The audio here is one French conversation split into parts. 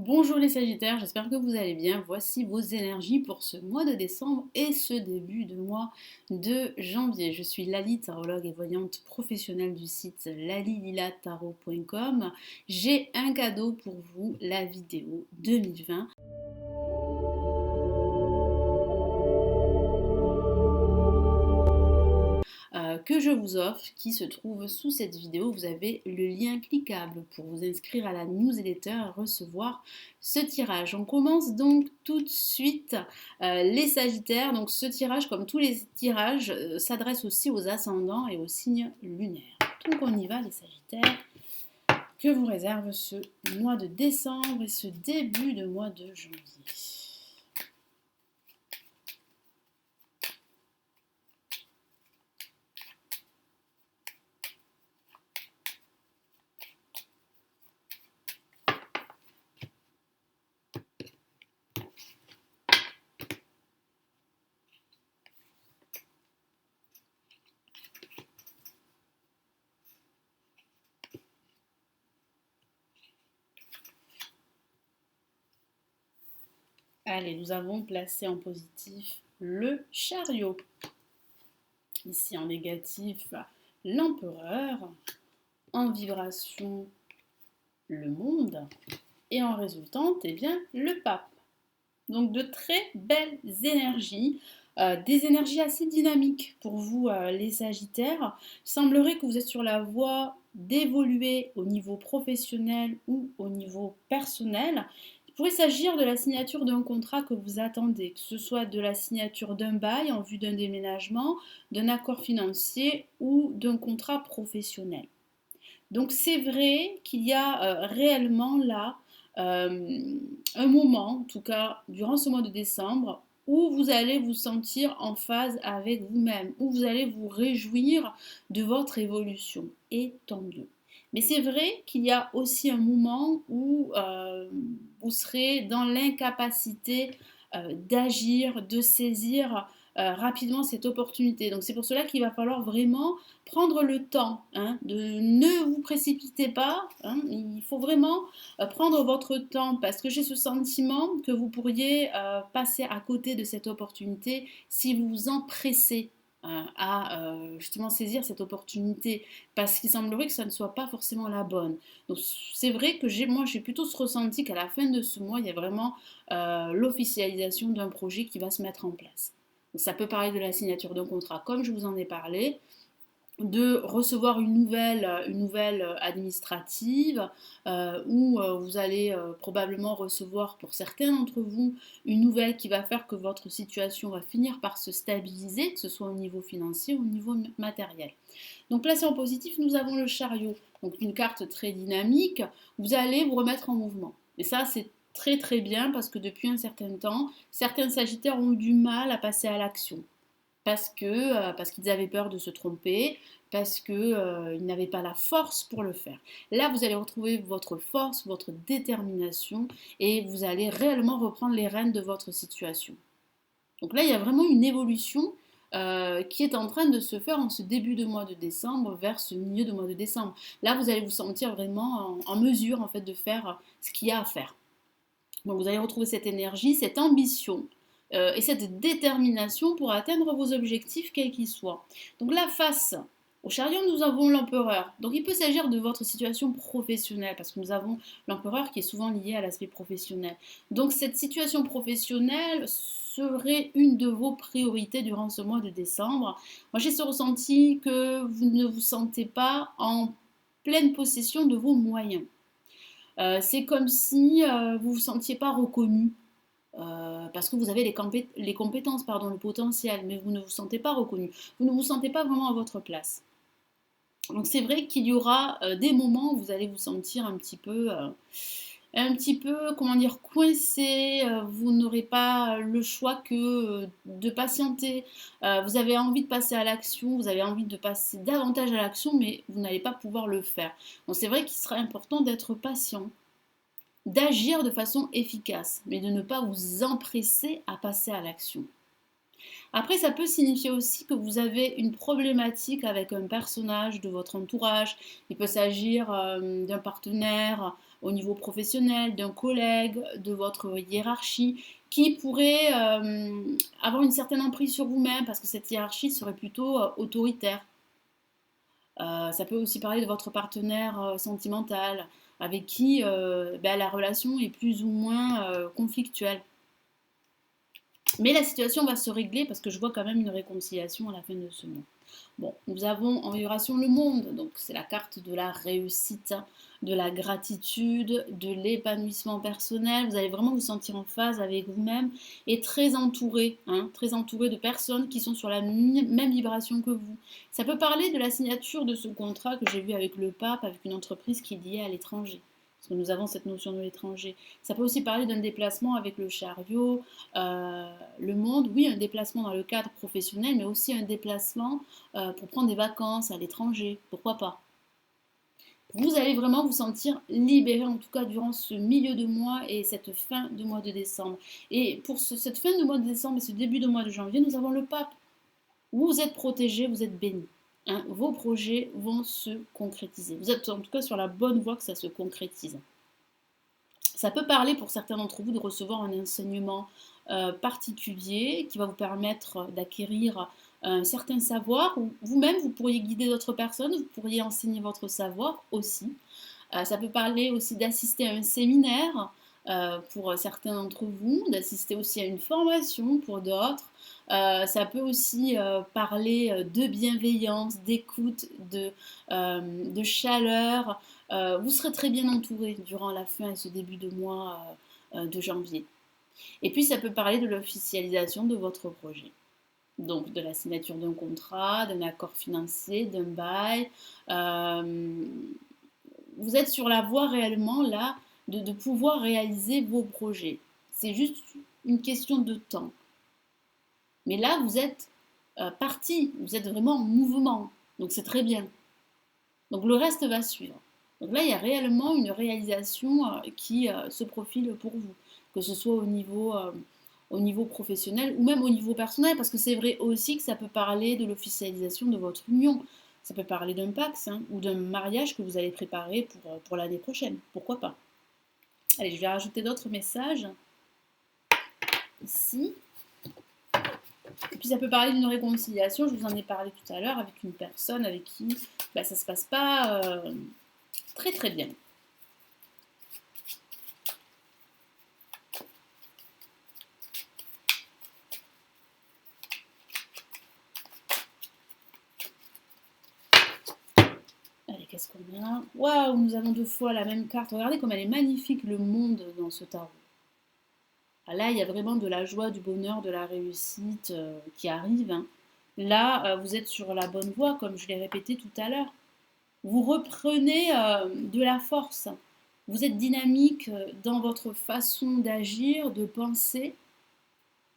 Bonjour les Sagittaires, j'espère que vous allez bien. Voici vos énergies pour ce mois de décembre et ce début de mois de janvier. Je suis Lali, tarologue et voyante professionnelle du site lalililatarot.com. J'ai un cadeau pour vous, la vidéo 2020. Que je vous offre qui se trouve sous cette vidéo. Vous avez le lien cliquable pour vous inscrire à la newsletter et recevoir ce tirage. On commence donc tout de suite les Sagittaires. Donc ce tirage, comme tous les tirages, s'adresse aussi aux ascendants et aux signes lunaires. Donc on y va les Sagittaires. Que vous réserve ce mois de décembre et ce début de mois de janvier? Allez, nous avons placé en positif le chariot. Ici en négatif, l'empereur. En vibration, le monde. Et en résultante, eh bien, le pape. Donc de très belles énergies. Des énergies assez dynamiques pour vous les Sagittaires. Il semblerait que vous êtes sur la voie d'évoluer au niveau professionnel ou au niveau personnel. Il pourrait s'agir de la signature d'un contrat que vous attendez, que ce soit de la signature d'un bail en vue d'un déménagement, d'un accord financier ou d'un contrat professionnel. Donc c'est vrai qu'il y a réellement là un moment, en tout cas durant ce mois de décembre, où vous allez vous sentir en phase avec vous-même, où vous allez vous réjouir de votre évolution. Et tant mieux. Mais c'est vrai qu'il y a aussi un moment où vous serez dans l'incapacité d'agir, de saisir rapidement cette opportunité. Donc c'est pour cela qu'il va falloir vraiment prendre le temps, hein, de ne vous précipitez pas, hein, il faut vraiment prendre votre temps parce que j'ai ce sentiment que vous pourriez passer à côté de cette opportunité si vous vous empressez à justement saisir cette opportunité parce qu'il semblerait que ça ne soit pas forcément la bonne. Donc c'est vrai que moi j'ai plutôt ce ressenti qu'à la fin de ce mois il y a vraiment l'officialisation d'un projet qui va se mettre en place. Donc, ça peut parler de la signature d'un contrat comme je vous en ai parlé, de recevoir une nouvelle administrative où vous allez probablement recevoir pour certains d'entre vous une nouvelle qui va faire que votre situation va finir par se stabiliser, que ce soit au niveau financier ou au niveau matériel. Donc placé en positif, nous avons le chariot, donc une carte très dynamique, vous allez vous remettre en mouvement. Et ça, c'est très très bien parce que depuis un certain temps, certains sagittaires ont eu du mal à passer à l'action parce qu'ils avaient peur de se tromper, parce qu'ils n'avaient pas la force pour le faire. Là, vous allez retrouver votre force, votre détermination, et vous allez réellement reprendre les rênes de votre situation. Donc là, il y a vraiment une évolution qui est en train de se faire en ce début de mois de décembre vers ce milieu de mois de décembre. Là, vous allez vous sentir vraiment en mesure en fait de faire ce qu'il y a à faire. Donc vous allez retrouver cette énergie, cette ambition et cette détermination pour atteindre vos objectifs, quels qu'ils soient. Donc là, face au chariot, nous avons l'empereur. Donc il peut s'agir de votre situation professionnelle, parce que nous avons l'empereur qui est souvent lié à l'aspect professionnel. Donc cette situation professionnelle serait une de vos priorités durant ce mois de décembre. Moi j'ai ce ressenti que vous ne vous sentez pas en pleine possession de vos moyens. C'est comme si vous ne vous sentiez pas reconnu. Parce que vous avez les compétences, pardon, le potentiel, mais vous ne vous sentez pas reconnu. Vous ne vous sentez pas vraiment à votre place. Donc c'est vrai qu'il y aura des moments où vous allez vous sentir un petit peu, comment dire, coincé. Vous n'aurez pas le choix que de patienter. Vous avez envie de passer à l'action, vous avez envie de passer davantage à l'action, mais vous n'allez pas pouvoir le faire. Donc c'est vrai qu'il sera important d'être patient, d'agir de façon efficace, mais de ne pas vous empresser à passer à l'action. Après, ça peut signifier aussi que vous avez une problématique avec un personnage de votre entourage. Il peut s'agir d'un partenaire au niveau professionnel, d'un collègue, de votre hiérarchie, qui pourrait avoir une certaine emprise sur vous-même, parce que cette hiérarchie serait plutôt autoritaire. Ça peut aussi parler de votre partenaire sentimental, avec qui la relation est plus ou moins conflictuelle. Mais la situation va se régler parce que je vois quand même une réconciliation à la fin de ce mois. Bon, nous avons en vibration le monde, donc c'est la carte de la réussite, de la gratitude, de l'épanouissement personnel. Vous allez vraiment vous sentir en phase avec vous-même et très entouré de personnes qui sont sur la même vibration que vous. Ça peut parler de la signature de ce contrat que j'ai vu avec le pape, avec une entreprise qui est liée à l'étranger. Parce que nous avons cette notion de l'étranger. Ça peut aussi parler d'un déplacement avec le chariot, le monde, oui, un déplacement dans le cadre professionnel, mais aussi un déplacement pour prendre des vacances à l'étranger, pourquoi pas. Vous allez vraiment vous sentir libéré, en tout cas durant ce milieu de mois et cette fin de mois de décembre. Et pour cette fin de mois de décembre et ce début de mois de janvier, nous avons le pape. Vous êtes protégé, vous êtes béni. Hein, vos projets vont se concrétiser. Vous êtes en tout cas sur la bonne voie que ça se concrétise. Ça peut parler pour certains d'entre vous de recevoir un enseignement particulier qui va vous permettre d'acquérir un certain savoir, ou vous-même vous pourriez guider d'autres personnes, vous pourriez enseigner votre savoir aussi. Ça peut parler aussi d'assister à un séminaire pour certains d'entre vous, d'assister aussi à une formation pour d'autres. Ça peut aussi parler de bienveillance, d'écoute, de chaleur. Vous serez très bien entouré durant la fin et ce début de mois de janvier. Et puis ça peut parler de l'officialisation de votre projet. Donc de la signature d'un contrat, d'un accord financier, d'un bail. Vous êtes sur la voie réellement là de pouvoir réaliser vos projets. C'est juste une question de temps. Mais là, vous êtes parti, vous êtes vraiment en mouvement. Donc c'est très bien. Donc le reste va suivre. Donc là, il y a réellement une réalisation qui se profile pour vous, que ce soit au niveau professionnel ou même au niveau personnel, parce que c'est vrai aussi que ça peut parler de l'officialisation de votre union. Ça peut parler d'un pax ou d'un mariage que vous allez préparer pour l'année prochaine. Pourquoi pas? Allez, je vais rajouter d'autres messages ici. Et puis ça peut parler d'une réconciliation, je vous en ai parlé tout à l'heure, avec une personne avec qui ça ne se passe pas très très bien. Allez, qu'est-ce qu'on a? Waouh, nous avons deux fois la même carte. Regardez comme elle est magnifique, le monde dans ce tarot. Ah, là, il y a vraiment de la joie, du bonheur, de la réussite qui arrive. Hein. Là, vous êtes sur la bonne voie, comme je l'ai répété tout à l'heure. Vous reprenez de la force. Vous êtes dynamique dans votre façon d'agir, de penser.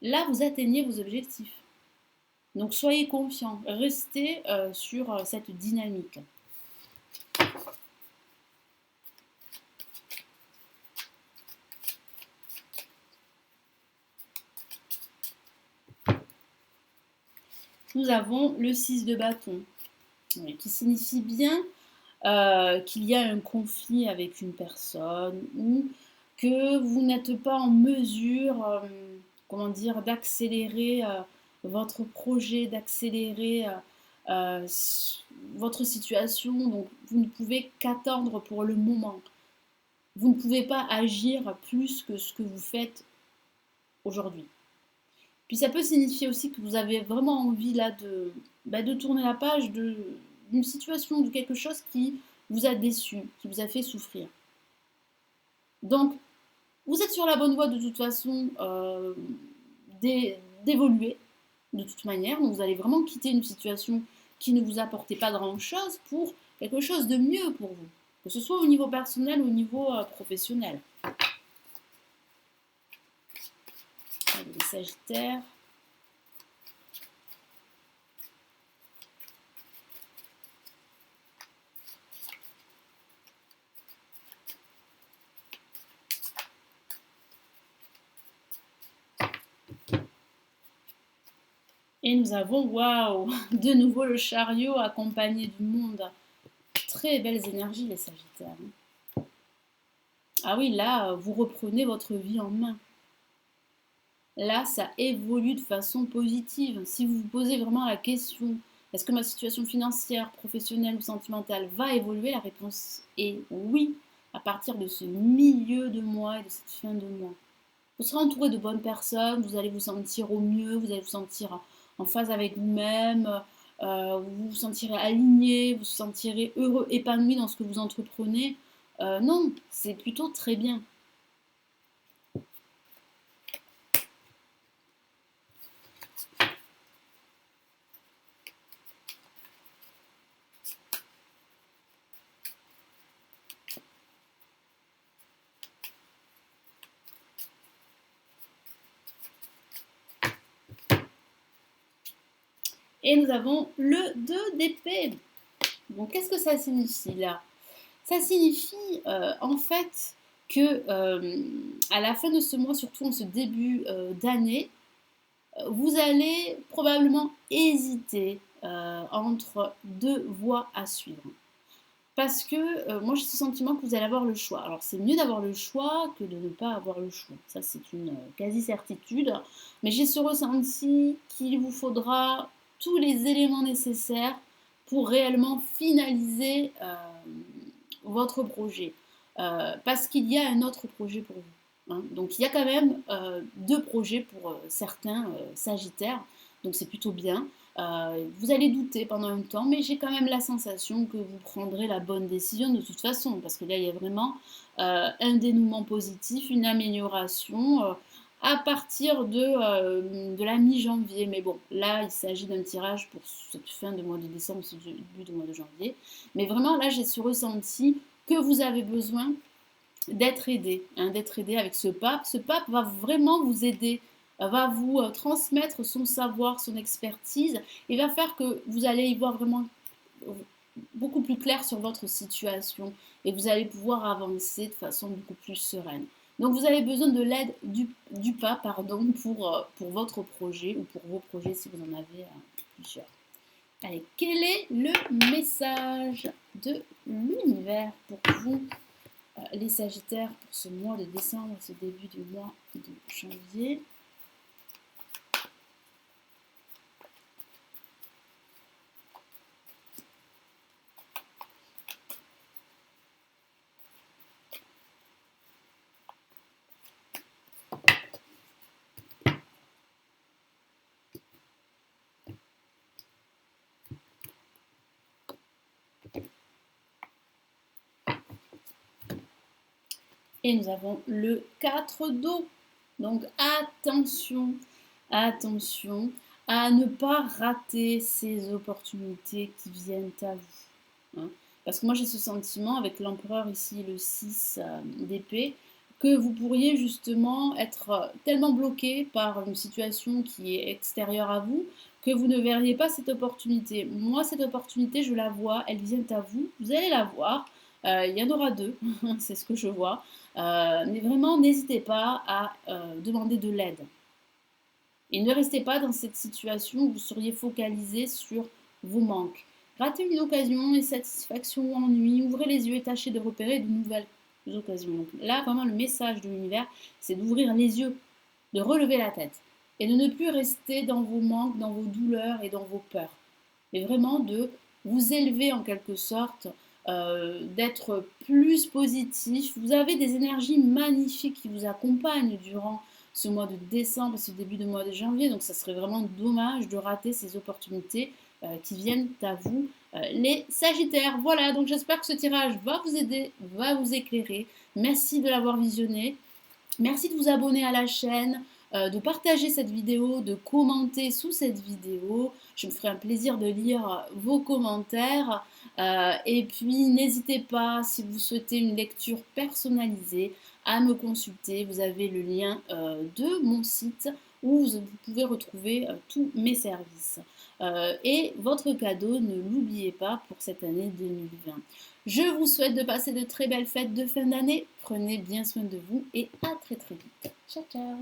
Là, vous atteignez vos objectifs. Donc, soyez confiants. Restez sur cette dynamique. Nous avons le 6 de bâton, qui signifie bien qu'il y a un conflit avec une personne ou que vous n'êtes pas en mesure, d'accélérer votre projet, d'accélérer votre situation. Donc, vous ne pouvez qu'attendre pour le moment. Vous ne pouvez pas agir plus que ce que vous faites aujourd'hui. Puis ça peut signifier aussi que vous avez vraiment envie là de tourner la page d'une situation, de quelque chose qui vous a déçu, qui vous a fait souffrir. Donc, vous êtes sur la bonne voie de toute façon d'évoluer de toute manière. Donc, vous allez vraiment quitter une situation qui ne vous apportait pas grand-chose pour quelque chose de mieux pour vous, que ce soit au niveau personnel ou au niveau professionnel. Les Sagittaires. Et nous avons, waouh, de nouveau le chariot accompagné du monde. Très belles énergies les Sagittaires. Ah oui, là, vous reprenez votre vie en main. Là, ça évolue de façon positive. Si vous vous posez vraiment la question, est-ce que ma situation financière, professionnelle ou sentimentale va évoluer? La réponse est oui, à partir de ce milieu de mois et de cette fin de mois. Vous serez entouré de bonnes personnes, vous allez vous sentir au mieux, vous allez vous sentir en phase avec vous-même, vous vous sentirez aligné, vous vous sentirez heureux, épanoui dans ce que vous entreprenez. Non, c'est plutôt très bien. Et nous avons le 2 d'épée. Donc, qu'est-ce que ça signifie là? Ça signifie en fait que à la fin de ce mois, surtout en ce début d'année, vous allez probablement hésiter entre deux voies à suivre. Parce que moi j'ai ce sentiment que vous allez avoir le choix. Alors c'est mieux d'avoir le choix que de ne pas avoir le choix. Ça c'est une quasi-certitude. Mais j'ai ce ressenti qu'il vous faudra tous les éléments nécessaires pour réellement finaliser votre projet. Parce qu'il y a un autre projet pour vous. Hein. Donc il y a quand même deux projets pour certains Sagittaires. Donc c'est plutôt bien. Vous allez douter pendant un temps, mais j'ai quand même la sensation que vous prendrez la bonne décision de toute façon, parce que là, il y a vraiment un dénouement positif, une amélioration à partir de la mi-janvier. Mais bon, là, il s'agit d'un tirage pour cette fin de mois de décembre, ce début de mois de janvier. Mais vraiment, là, j'ai ce ressenti que vous avez besoin d'être aidé, hein, d'être aidé avec ce pape. Ce pape va vraiment vous aider, va vous transmettre son savoir, son expertise, et va faire que vous allez y voir vraiment beaucoup plus clair sur votre situation, et vous allez pouvoir avancer de façon beaucoup plus sereine. Donc vous avez besoin de l'aide du pape pour votre projet, ou pour vos projets si vous en avez plusieurs. Allez, quel est le message de l'univers pour vous les Sagittaires pour ce mois de décembre, ce début du mois de janvier? Et nous avons le 4 d'eau. Donc attention, attention à ne pas rater ces opportunités qui viennent à vous. Hein. Parce que moi j'ai ce sentiment avec l'empereur ici, le 6 d'épée, que vous pourriez justement être tellement bloqué par une situation qui est extérieure à vous que vous ne verriez pas cette opportunité. Moi cette opportunité je la vois, elle vient à vous, vous allez la voir. Il y en aura deux, c'est ce que je vois. Mais vraiment, n'hésitez pas à demander de l'aide. Et ne restez pas dans cette situation où vous seriez focalisé sur vos manques. Ratez une occasion, insatisfaction ou ennui, ouvrez les yeux et tâchez de repérer de nouvelles occasions. Donc là, vraiment, le message de l'univers, c'est d'ouvrir les yeux, de relever la tête et de ne plus rester dans vos manques, dans vos douleurs et dans vos peurs. Mais vraiment de vous élever en quelque sorte, d'être plus positif. Vous avez des énergies magnifiques qui vous accompagnent durant ce mois de décembre et ce début de mois de janvier. Donc ça serait vraiment dommage de rater ces opportunités qui viennent à vous, les Sagittaires. Voilà, donc j'espère que ce tirage va vous aider, va vous éclairer. Merci de l'avoir visionné. Merci de vous abonner à la chaîne, de partager cette vidéo, de commenter sous cette vidéo. Je me ferai un plaisir de lire vos commentaires. Et puis n'hésitez pas, si vous souhaitez une lecture personnalisée, à me consulter. Vous avez le lien de mon site où vous pouvez retrouver tous mes services. Et votre cadeau, ne l'oubliez pas pour cette année 2020. Je vous souhaite de passer de très belles fêtes de fin d'année. Prenez bien soin de vous et à très très vite. Ciao ciao.